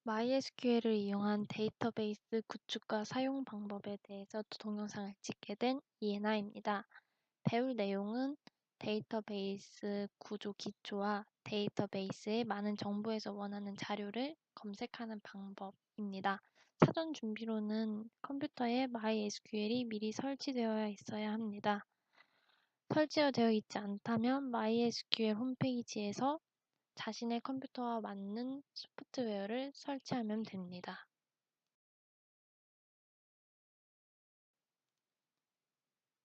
MySQL을 이용한 데이터베이스 구축과 사용 방법에 대해서 동영상을 찍게 된 이해나입니다. 배울 내용은 데이터베이스 구조 기초와 데이터베이스의 많은 정보에서 원하는 자료를 검색하는 방법입니다. 사전 준비로는 컴퓨터에 MySQL이 미리 설치되어 있어야 합니다. 설치되어 있지 않다면 MySQL 홈페이지에서 자신의 컴퓨터와 맞는 소프트웨어를 설치하면 됩니다.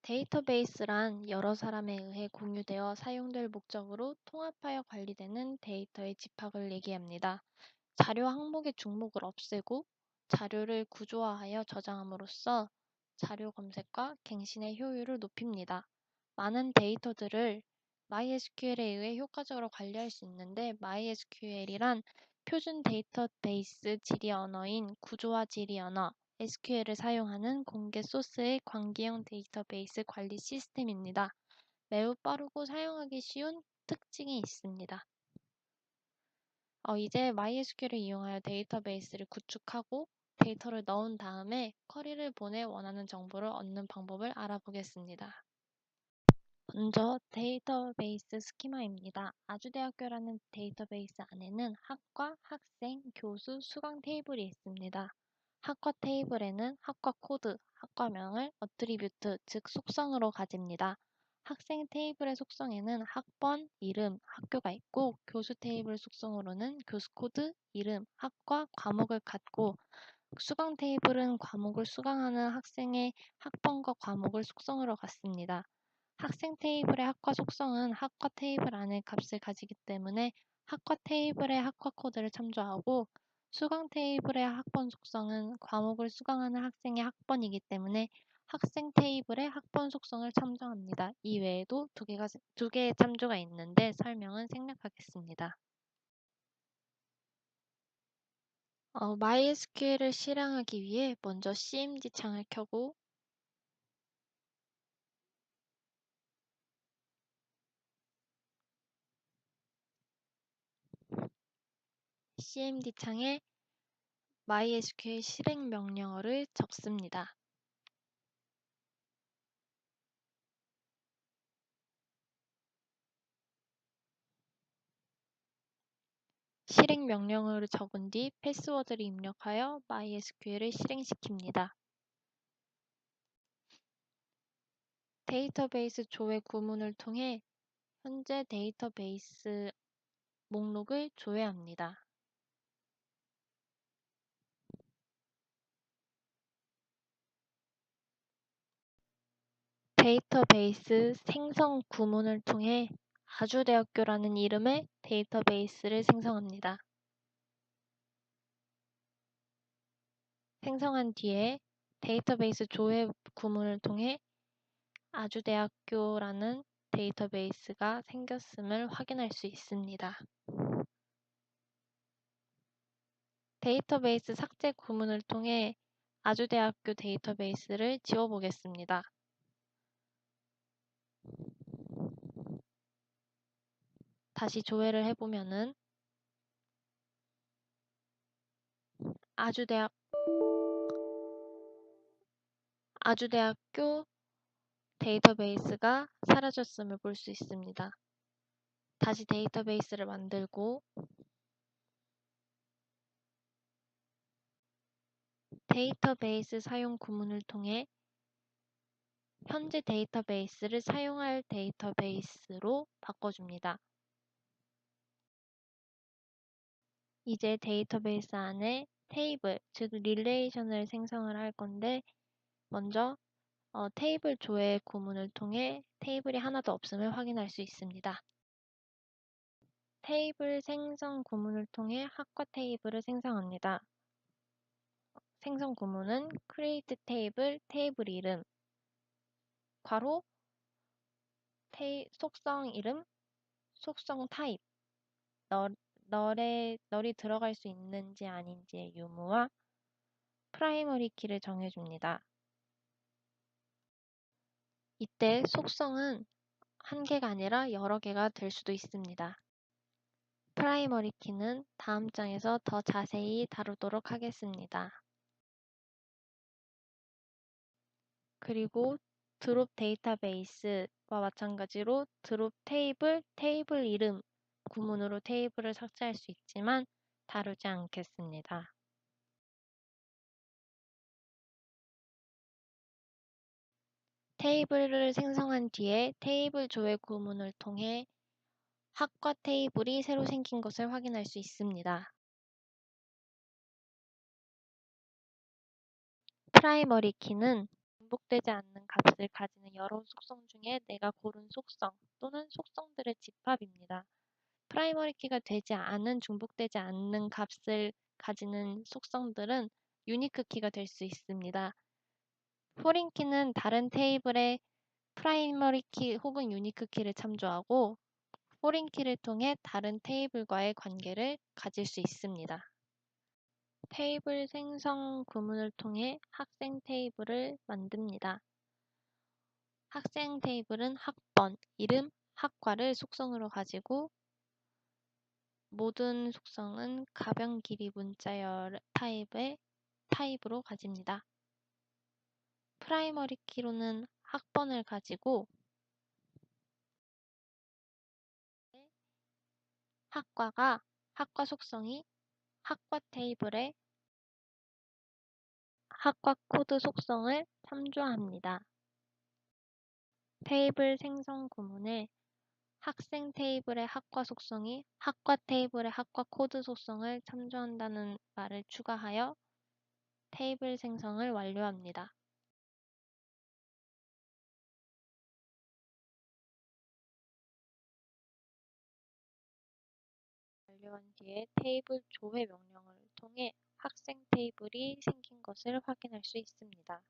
데이터베이스란 여러 사람에 의해 공유되어 사용될 목적으로 통합하여 관리되는 데이터의 집합을 얘기합니다. 자료 항목의 중복을 없애고 자료를 구조화하여 저장함으로써 자료 검색과 갱신의 효율을 높입니다. 많은 데이터들을 MySQL에 의해 효과적으로 관리할 수 있는데 MySQL이란 표준 데이터베이스 질의 언어인 구조화 질의 언어 SQL을 사용하는 공개 소스의 관계형 데이터베이스 관리 시스템입니다. 매우 빠르고 사용하기 쉬운 특징이 있습니다. 이제 MySQL을 이용하여 데이터베이스를 구축하고 데이터를 넣은 다음에 쿼리를 보내 원하는 정보를 얻는 방법을 알아보겠습니다. 먼저 데이터베이스 스키마입니다. 아주대학교라는 데이터베이스 안에는 학과, 학생, 교수, 수강 테이블이 있습니다. 학과 테이블에는 학과 코드, 학과명을 어트리뷰트, 즉 속성으로 가집니다. 학생 테이블의 속성에는 학번, 이름, 학교가 있고 교수 테이블 속성으로는 교수 코드, 이름, 학과, 과목을 갖고 수강 테이블은 과목을 수강하는 학생의 학번과 과목을 속성으로 갖습니다. 학생 테이블의 학과 속성은 학과 테이블 안에 값을 가지기 때문에 학과 테이블의 학과 코드를 참조하고 수강 테이블의 학번 속성은 과목을 수강하는 학생의 학번이기 때문에 학생 테이블의 학번 속성을 참조합니다. 이 외에도 두 개의 참조가 있는데 설명은 생략하겠습니다. MySQL을 실행하기 위해 먼저 cmd 창을 켜고 cmd 창에 MySQL 실행 명령어를 적습니다. 실행 명령어를 적은 뒤 패스워드를 입력하여 MySQL을 실행시킵니다. 데이터베이스 조회 구문을 통해 현재 데이터베이스 목록을 조회합니다. 데이터베이스 생성 구문을 통해 아주대학교라는 이름의 데이터베이스를 생성합니다. 생성한 뒤에 데이터베이스 조회 구문을 통해 아주대학교라는 데이터베이스가 생겼음을 확인할 수 있습니다. 데이터베이스 삭제 구문을 통해 아주대학교 데이터베이스를 지워보겠습니다. 다시 조회를 해보면은 아주대학교 데이터베이스가 사라졌음을 볼 수 있습니다. 다시 데이터베이스를 만들고 데이터베이스 사용 구문을 통해 현재 데이터베이스를 사용할 데이터베이스로 바꿔줍니다. 이제 데이터베이스 안에 테이블, 즉 릴레이션을 생성을 할 건데 먼저 테이블 조회 구문을 통해 테이블이 하나도 없음을 확인할 수 있습니다. 테이블 생성 구문을 통해 학과 테이블을 생성합니다. 생성 구문은 create table, 테이블 이름, 괄호, 속성 이름, 속성 타입, 널이 들어갈 수 있는지 아닌지의 유무와 프라이머리 키를 정해줍니다. 이때 속성은 한 개가 아니라 여러 개가 될 수도 있습니다. 프라이머리 키는 다음 장에서 더 자세히 다루도록 하겠습니다. 그리고 드롭 데이터베이스와 마찬가지로 드롭 테이블, 테이블 이름, 구문으로 테이블을 삭제할 수 있지만 다루지 않겠습니다. 테이블을 생성한 뒤에 테이블 조회 구문을 통해 학과 테이블이 새로 생긴 것을 확인할 수 있습니다. 프라이머리 키는 중복되지 않는 값을 가지는 여러 속성 중에 내가 고른 속성 또는 속성들의 집합입니다. 프라이머리 키가 되지 않은 중복되지 않는 값을 가지는 속성들은 유니크 키가 될 수 있습니다. 포린 키는 다른 테이블의 프라이머리 키 혹은 유니크 키를 참조하고 포린 키를 통해 다른 테이블과의 관계를 가질 수 있습니다. 테이블 생성 구문을 통해 학생 테이블을 만듭니다. 학생 테이블은 학번, 이름, 학과를 속성으로 가지고 모든 속성은 가변 길이 문자열 타입으로 가집니다. 프라이머리 키로는 학번을 가지고 학과 속성이 학과 테이블의 학과 코드 속성을 참조합니다. 테이블 생성 구문에 학생 테이블의 학과 속성이 학과 테이블의 학과 코드 속성을 참조한다는 말을 추가하여 테이블 생성을 완료합니다. 완료한 뒤에 테이블 조회 명령을 통해 학생 테이블이 생긴 것을 확인할 수 있습니다.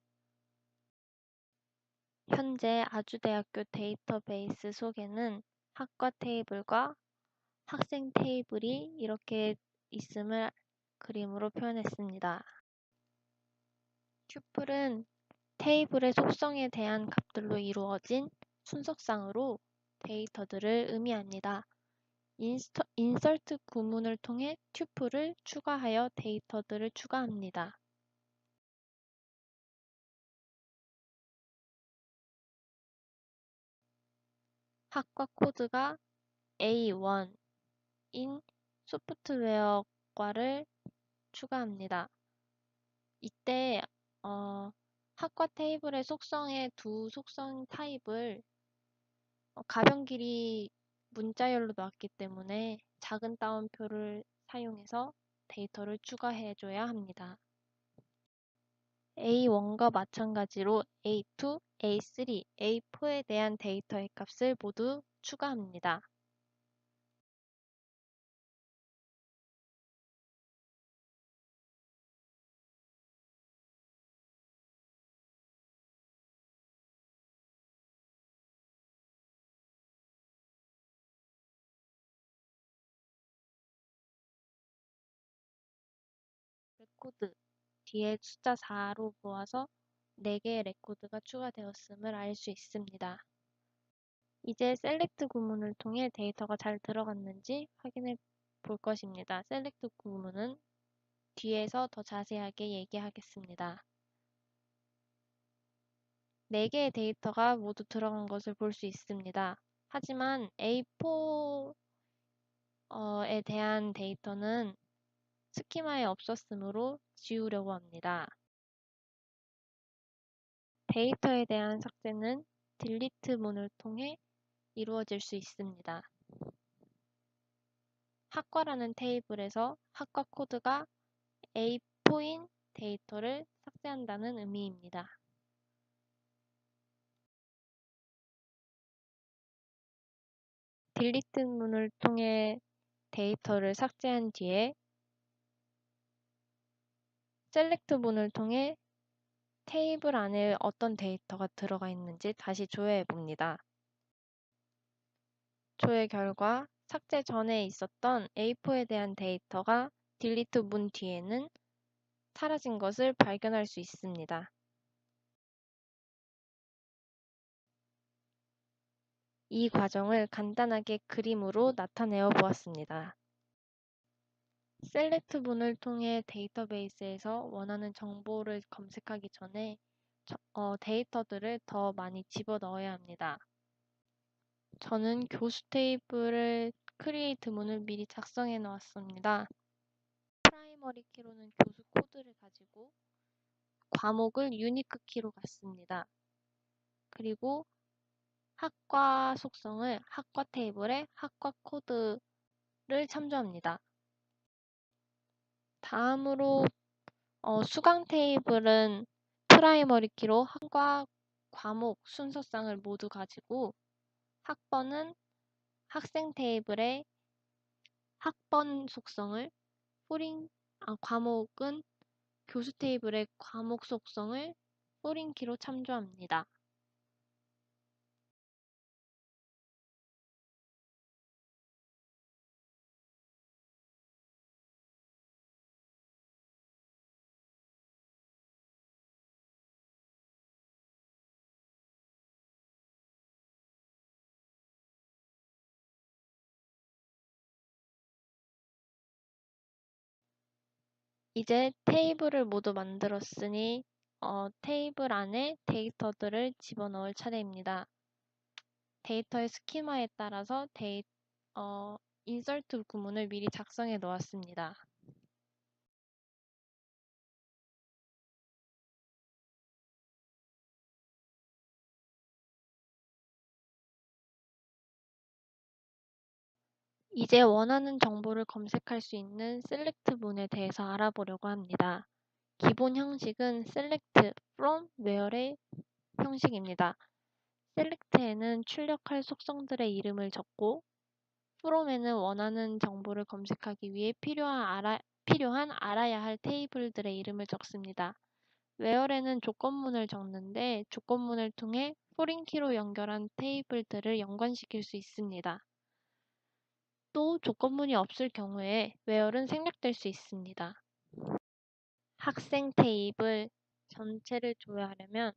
현재 아주대학교 데이터베이스 속에는 학과 테이블과 학생 테이블이 이렇게 있음을 그림으로 표현했습니다. 튜플은 테이블의 속성에 대한 값들로 이루어진 순서상으로 데이터들을 의미합니다. 인서트 구문을 통해 튜플을 추가하여 데이터들을 추가합니다. 학과 코드가 A1인 소프트웨어과를 추가합니다. 이때 학과 테이블의 속성의 두 속성 타입을 가변 길이 문자열로 놨기 때문에 작은 따옴표를 사용해서 데이터를 추가해줘야 합니다. A1과 마찬가지로 A2, A3, A4에 대한 데이터의 값을 모두 추가합니다. 레코드 뒤에 숫자 4로 모아서 4개의 레코드가 추가되었음을 알 수 있습니다. 이제 셀렉트 구문을 통해 데이터가 잘 들어갔는지 확인해 볼 것입니다. 셀렉트 구문은 뒤에서 더 자세하게 얘기하겠습니다. 4개의 데이터가 모두 들어간 것을 볼 수 있습니다. 하지만 A4에 대한 데이터는 스키마에 없었으므로 지우려고 합니다. 데이터에 대한 삭제는 딜리트 문을 통해 이루어질 수 있습니다. 학과라는 테이블에서 학과 코드가 A4인 데이터를 삭제한다는 의미입니다. 딜리트 문을 통해 데이터를 삭제한 뒤에 셀렉트 문을 통해 테이블 안에 어떤 데이터가 들어가 있는지 다시 조회해 봅니다. 조회 결과 삭제 전에 있었던 A4에 대한 데이터가 딜리트 문 뒤에는 사라진 것을 발견할 수 있습니다. 이 과정을 간단하게 그림으로 나타내어 보았습니다. 셀렉트 문을 통해 데이터베이스에서 원하는 정보를 검색하기 전에 데이터들을 더 많이 집어넣어야 합니다. 저는 교수 테이블을 크리에이트 문을 미리 작성해 놓았습니다. 프라이머리 키로는 교수 코드를 가지고 과목을 유니크 키로 갖습니다. 그리고 학과 속성을 학과 테이블에 학과 코드를 참조합니다. 다음으로 수강 테이블은 프라이머리 키로 학과 과목 순서상을 모두 가지고 학번은 학생 테이블에 학번 속성을 과목은 교수 테이블의 과목 속성을 포린키로 참조합니다. 이제 테이블을 모두 만들었으니 테이블 안에 데이터들을 집어넣을 차례입니다. 데이터의 스키마에 따라서 인서트 구문을 미리 작성해 놓았습니다. 이제 원하는 정보를 검색할 수 있는 셀렉트 문에 대해서 알아보려고 합니다. 기본 형식은 select from where의 형식입니다. select에는 출력할 속성들의 이름을 적고 from에는 원하는 정보를 검색하기 위해 필요한 알아야 할 테이블들의 이름을 적습니다. where에는 조건문을 적는데 조건문을 통해 포린키로 연결한 테이블들을 연관시킬 수 있습니다. 또 조건문이 없을 경우에 where는 생략될 수 있습니다. 학생 테이블 전체를 조회하려면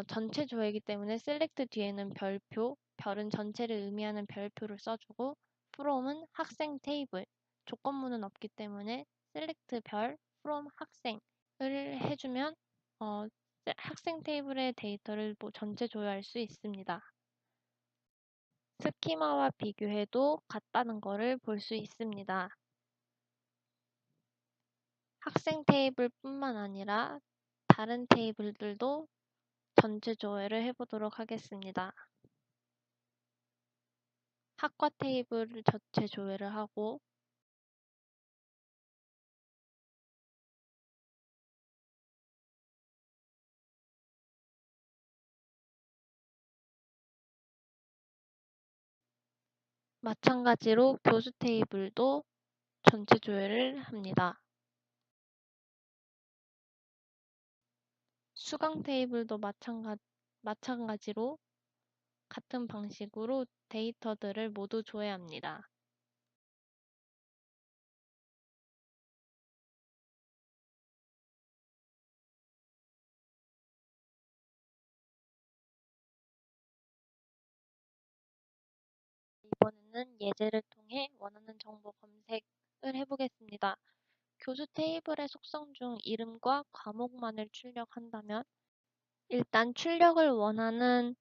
전체 조회이기 때문에 select 뒤에는 별표, 별은 전체를 의미하는 별표를 써주고 from은 학생 테이블, 조건문은 없기 때문에 select 별 from 학생을 해주면 학생 테이블의 데이터를 전체 조회할 수 있습니다. 스키마와 비교해도 같다는 것을 볼 수 있습니다. 학생 테이블뿐만 아니라 다른 테이블들도 전체 조회를 해보도록 하겠습니다. 학과 테이블을 전체 조회를 하고 마찬가지로 교수 테이블도 전체 조회를 합니다. 수강 테이블도 마찬가지로 같은 방식으로 데이터들을 모두 조회합니다. 이번에는 예제를 통해 원하는 정보 검색을 해보겠습니다. 교수 테이블의 속성 중 이름과 과목만을 출력한다면 일단 출력을 원하는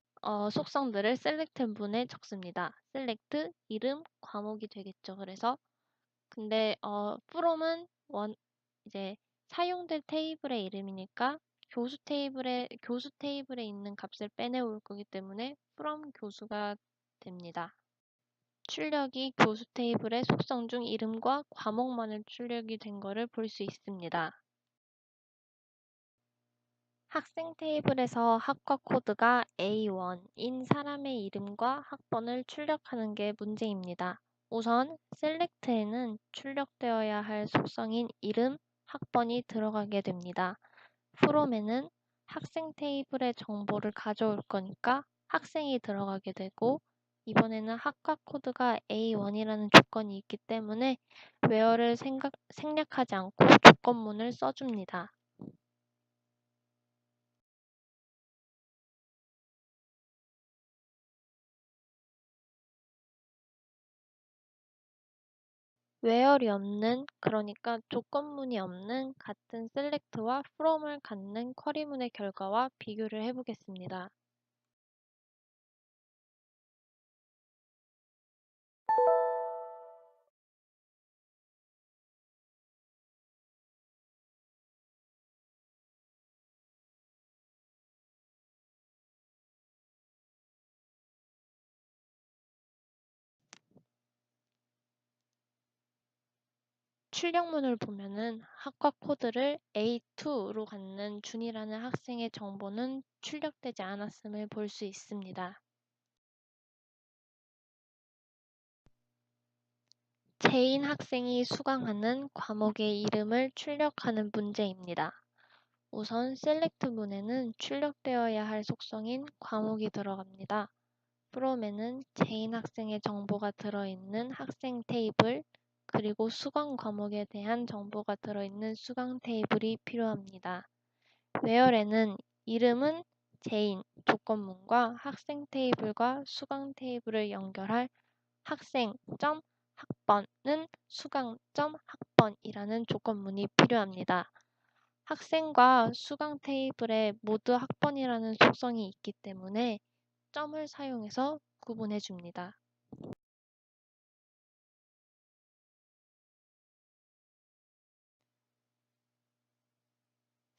속성들을 select 문에 적습니다. select 이름 과목이 되겠죠. 그래서 근데 from은 이제 사용될 테이블의 이름이니까 교수 테이블에 있는 값을 빼내올 거기 때문에 from 교수가 됩니다. 출력이 교수 테이블의 속성 중 이름과 과목만을 출력이 된 것을 볼 수 있습니다. 학생 테이블에서 학과 코드가 A1인 사람의 이름과 학번을 출력하는 게 문제입니다. 우선 select에는 출력되어야 할 속성인 이름, 학번이 들어가게 됩니다. from에는 학생 테이블의 정보를 가져올 거니까 학생이 들어가게 되고 이번에는 학과 코드가 A1이라는 조건이 있기 때문에 where를 생략하지 않고 조건문을 써줍니다. where이 없는, 그러니까 조건문이 없는 같은 select와 from을 갖는 쿼리문의 결과와 비교를 해보겠습니다. 출력문을 보면은 학과 코드를 A2로 갖는 준이라는 학생의 정보는 출력되지 않았음을 볼 수 있습니다. 제인 학생이 수강하는 과목의 이름을 출력하는 문제입니다. 우선 select 문에는 출력되어야 할 속성인 과목이 들어갑니다. from에는 제인 학생의 정보가 들어있는 학생 테이블, 그리고 수강 과목에 대한 정보가 들어있는 수강 테이블이 필요합니다. where에는 이름은 제인 조건문과 학생 테이블과 수강 테이블을 연결할 학생.학번은 수강.학번이라는 조건문이 필요합니다. 학생과 수강 테이블에 모두 학번이라는 속성이 있기 때문에 점을 사용해서 구분해 줍니다.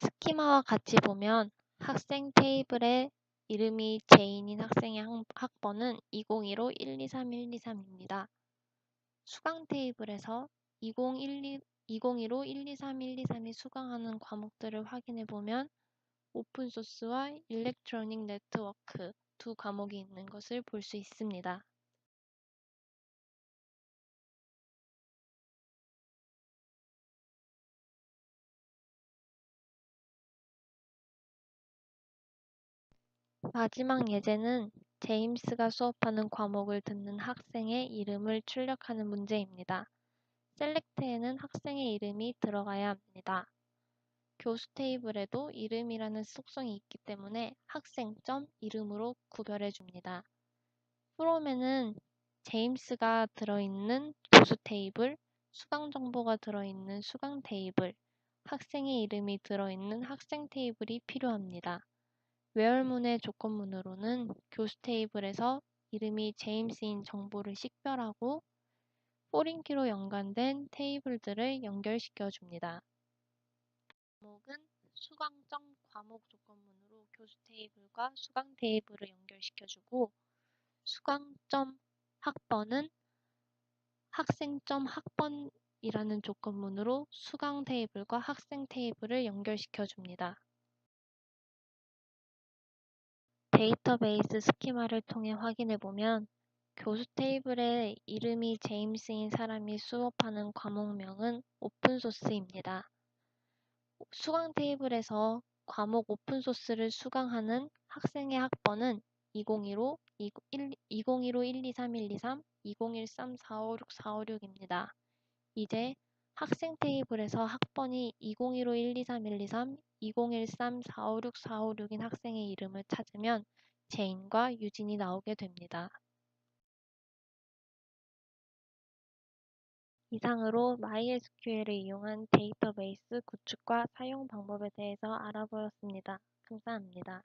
스키마와 같이 보면 학생 테이블의 이름이 제인인 학생의 학번은 2015 123-123입니다. 수강 테이블에서 2015 123-123이 수강하는 과목들을 확인해 보면 오픈소스와 일렉트로닉 네트워크 두 과목이 있는 것을 볼 수 있습니다. 마지막 예제는 제임스가 수업하는 과목을 듣는 학생의 이름을 출력하는 문제입니다. 셀렉트에는 학생의 이름이 들어가야 합니다. 교수 테이블에도 이름이라는 속성이 있기 때문에 학생.점 이름으로 구별해 줍니다. from에는 제임스가 들어있는 교수 테이블, 수강 정보가 들어있는 수강 테이블, 학생의 이름이 들어있는 학생 테이블이 필요합니다. where문의 조건문으로는 교수 테이블에서 이름이 제임스인 정보를 식별하고 포린키로 연관된 테이블들을 연결시켜 줍니다. 과목은 수강점 과목 조건문으로 교수 테이블과 수강 테이블을 연결시켜주고 수강점 학번은 학생점 학번이라는 조건문으로 수강 테이블과 학생 테이블을 연결시켜줍니다. 데이터베이스 스키마를 통해 확인해보면 교수 테이블에 이름이 제임스인 사람이 수업하는 과목명은 오픈소스입니다. 수강 테이블에서 과목 오픈소스를 수강하는 학생의 학번은 2015 123-123, 2013-456-456입니다. 이제 학생 테이블에서 학번이 2015 123-123, 2013-456-456인 학생의 이름을 찾으면 제인과 유진이 나오게 됩니다. 이상으로 MySQL을 이용한 데이터베이스 구축과 사용 방법에 대해서 알아보았습니다. 감사합니다.